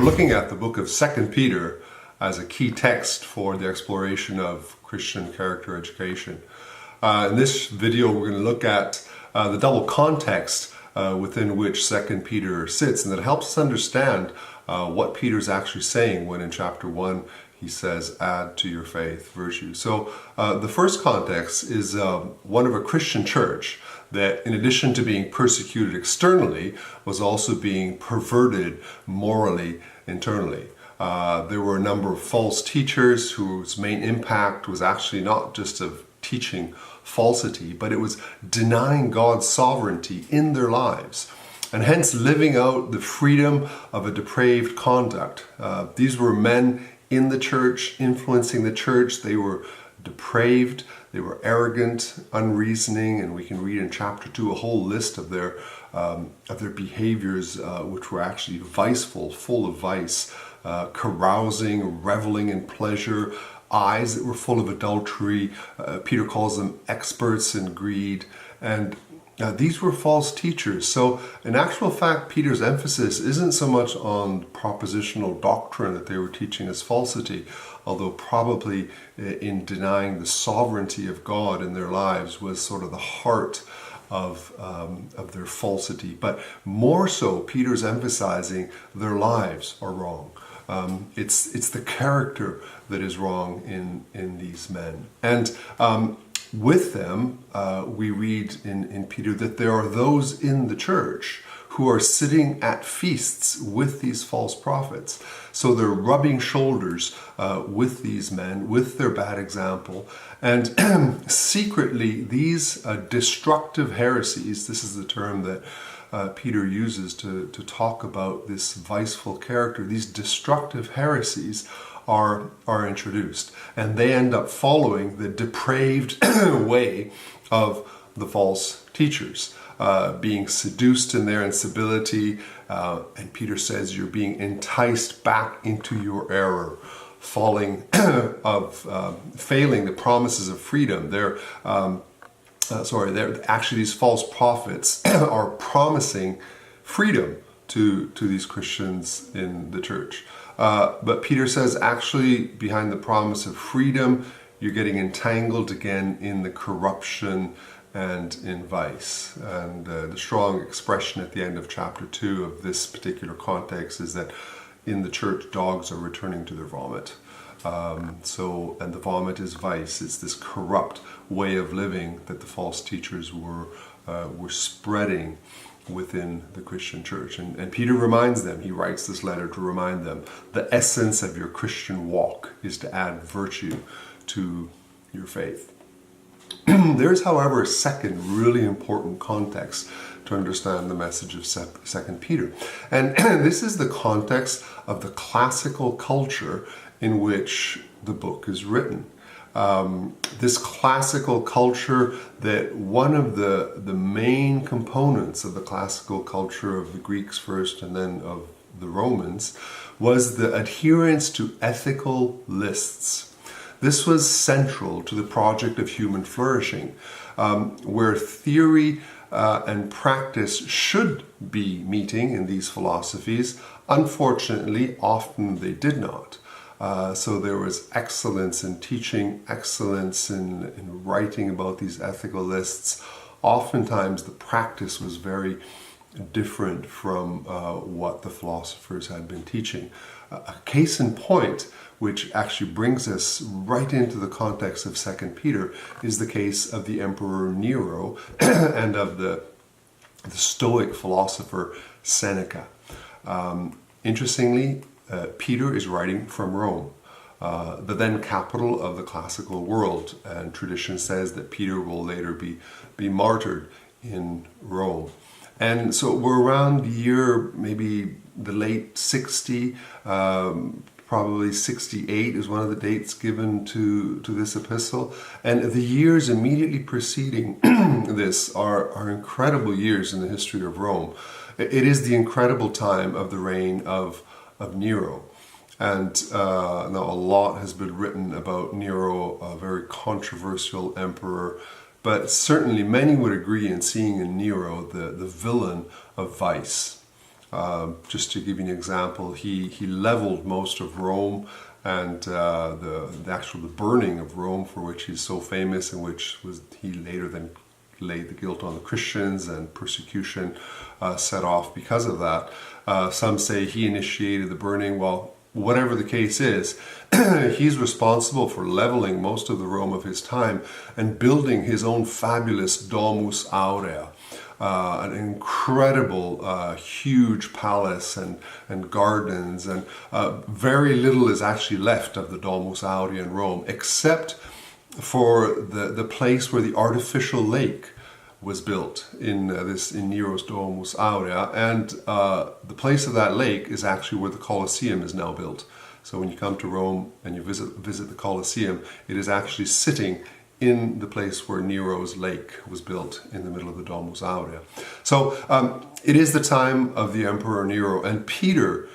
We're looking at the book of 2 Peter as a key text for the exploration of Christian character education. In this video, we're going to look at the double context within which 2 Peter sits, and that helps us understand what Peter's actually saying when in chapter 1 he says, add to your faith virtue. So the first context is one of a Christian church that, in addition to being persecuted externally, was also being perverted morally internally. There were a number of false teachers whose main impact was actually not just of teaching falsity, but it was denying God's sovereignty in their lives, and hence living out the freedom of a depraved conduct. These were men in the church, influencing the church. They were depraved, they were arrogant, unreasoning, and we can read in chapter 2 a whole list of their behaviors, which were actually viceful, full of vice, carousing, reveling in pleasure, eyes that were full of adultery. Peter calls them experts in greed, and these were false teachers. So in actual fact, Peter's emphasis isn't so much on propositional doctrine that they were teaching as falsity, although probably in denying the sovereignty of God in their lives was sort of the heart of their falsity. But more so, Peter's emphasizing their lives are wrong. It's the character that is wrong in these men. And with them, we read in Peter that there are those in the church who are sitting at feasts with these false prophets. So they're rubbing shoulders with these men, with their bad example. And secretly, these destructive heresies, this is the term that Peter uses to talk about this viceful character, these destructive heresies are introduced, and they end up following the depraved way of the false teachers, being seduced in their incivility, and Peter says you're being enticed back into your error, failing the promises of freedom. They're actually, these false prophets are promising freedom to these Christians in the church. But Peter says, actually, behind the promise of freedom, you're getting entangled again in the corruption and in vice. And the strong expression at the end of chapter 2 of this particular context is that in the church, dogs are returning to their vomit. And the vomit is vice. It's this corrupt way of living that the false teachers were spreading within the Christian church. And Peter reminds them, he writes this letter to remind them, the essence of your Christian walk is to add virtue to your faith. There's, however, a second really important context to understand the message of 2 Peter. And this is the context of the classical culture in which the book is written. This classical culture, that one of the main components of the classical culture of the Greeks first and then of the Romans was the adherence to ethical lists. This was central to the project of human flourishing, where theory and practice should be meeting in these philosophies. Unfortunately, often they did not. So there was excellence in teaching, excellence in writing about these ethical lists. Oftentimes the practice was very different from what the philosophers had been teaching. A case in point, which actually brings us right into the context of 2 Peter, is the case of the Emperor Nero and of the Stoic philosopher Seneca. Interestingly, Peter is writing from Rome, the then capital of the classical world, and tradition says that Peter will later be martyred in Rome. And so we're around the year, maybe the late 60, probably 68 is one of the dates given to this epistle. And the years immediately preceding this are incredible years in the history of Rome. It is the incredible time of the reign of Nero. And now a lot has been written about Nero, a very controversial emperor, but certainly many would agree in seeing in Nero the villain of vice. Just to give you an example, he leveled most of Rome, and the burning of Rome, for which he's so famous, and which he later then laid the guilt on the Christians, and persecution set off because of that. Some say he initiated the burning. Well, whatever the case is, he's responsible for leveling most of the Rome of his time and building his own fabulous Domus Aurea, an incredible, huge palace and gardens, and very little is actually left of the Domus Aurea in Rome, except for the place where the artificial lake was built in Nero's Domus Aurea, and the place of that lake is actually where the Colosseum is now built. So when you come to Rome and you visit the Colosseum, it is actually sitting in the place where Nero's lake was built in the middle of the Domus Aurea. So it is the time of the Emperor Nero, and Peter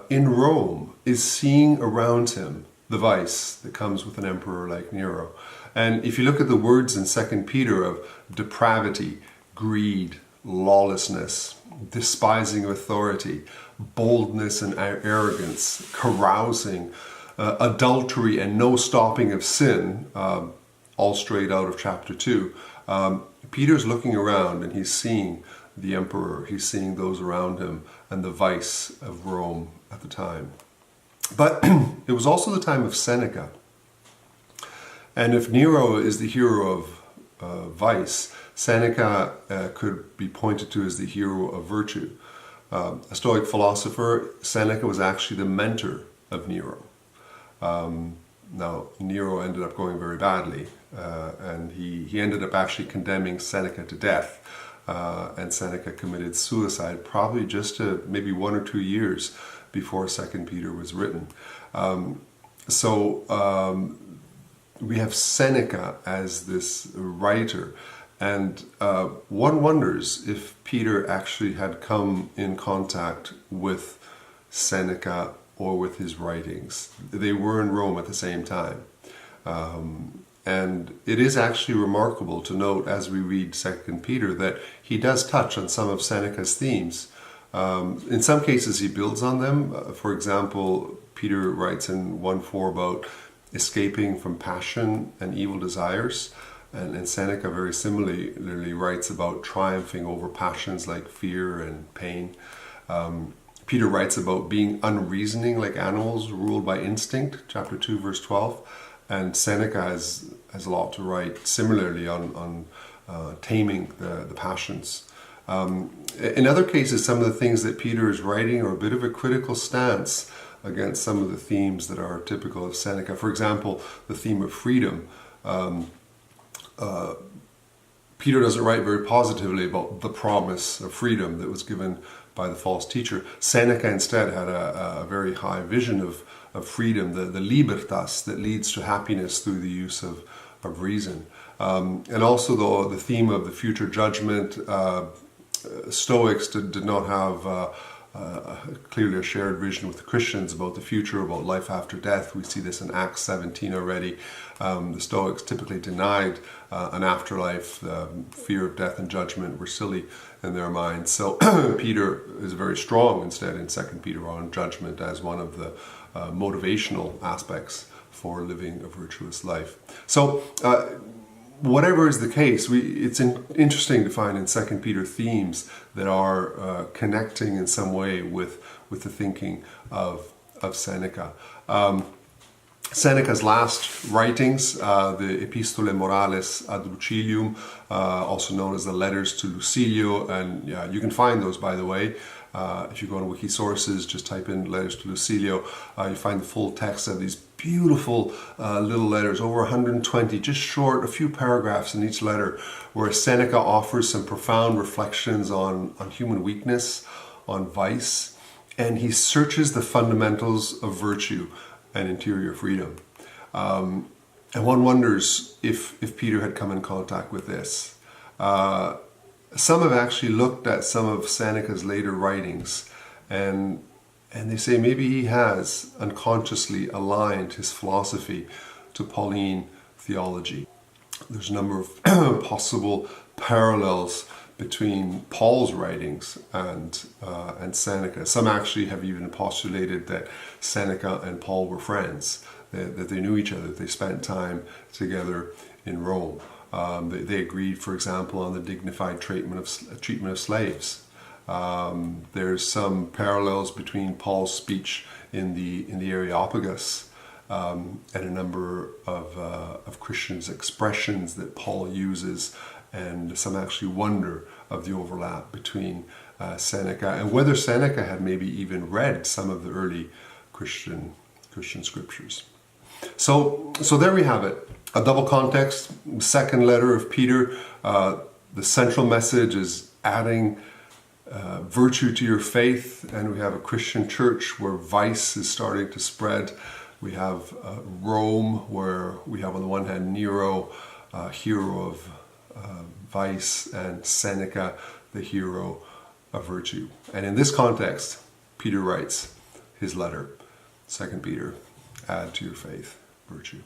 in Rome is seeing around him the vice that comes with an emperor like Nero. And if you look at the words in 2 Peter of depravity, greed, lawlessness, despising of authority, boldness and arrogance, carousing, adultery, and no stopping of sin, all straight out of chapter 2, Peter's looking around and he's seeing the emperor, he's seeing those around him, and the vice of Rome at the time. But it was also the time of Seneca. And if Nero is the hero of vice, Seneca could be pointed to as the hero of virtue. A Stoic philosopher, Seneca was actually the mentor of Nero. Now, Nero ended up going very badly, and he ended up actually condemning Seneca to death. And Seneca committed suicide probably just maybe 1 or 2 years before 2 Peter was written. We have Seneca as this writer, and one wonders if Peter actually had come in contact with Seneca or with his writings. They were in Rome at the same time. And it is actually remarkable to note as we read 2 Peter that he does touch on some of Seneca's themes. In some cases he builds on them. For example, Peter writes in 1:4 about escaping from passion and evil desires. And Seneca very similarly writes about triumphing over passions like fear and pain. Peter writes about being unreasoning like animals ruled by instinct, chapter 2, verse 12. And Seneca has a lot to write similarly on taming the passions. In other cases, some of the things that Peter is writing are a bit of a critical stance against some of the themes that are typical of Seneca. For example, the theme of freedom. Peter doesn't write very positively about the promise of freedom that was given by the false teacher. Seneca instead had a very high vision of freedom, the libertas that leads to happiness through the use of reason. And also the theme of the future judgment. Stoics did not have clearly a shared vision with the Christians about the future, about life after death. We see this in Acts 17 already. The Stoics typically denied an afterlife. Fear of death and judgment were silly in their minds. So Peter is very strong instead in 2 Peter on judgment as one of the motivational aspects for living a virtuous life. So whatever is the case, it's interesting to find in 2 Peter themes that are connecting in some way with the thinking of Seneca. Seneca's last writings, the Epistolae Morales ad Lucilium, also known as the Letters to Lucilio, and you can find those, by the way. If you go to Wikisources, just type in Letters to Lucilio, you find the full text of these beautiful little letters, over 120, just short, a few paragraphs in each letter, where Seneca offers some profound reflections on human weakness, on vice, and he searches the fundamentals of virtue and interior freedom. And one wonders if Peter had come in contact with this. Some have actually looked at some of Seneca's later writings, and they say maybe he has unconsciously aligned his philosophy to Pauline theology. There's a number of possible parallels between Paul's writings and Seneca. Some actually have even postulated that Seneca and Paul were friends, that they knew each other, that they spent time together in Rome. They agreed, for example, on the dignified treatment of slaves. There's some parallels between Paul's speech in the Areopagus and a number of Christians' expressions that Paul uses, and some actually wonder of the overlap between Seneca and whether Seneca had maybe even read some of the early Christian scriptures. So there we have it. A double context, second letter of Peter. The central message is adding virtue to your faith, and we have a Christian church where vice is starting to spread. We have Rome, where we have on the one hand Nero, hero of vice, and Seneca, the hero of virtue. And in this context, Peter writes his letter, 2 Peter, add to your faith virtue.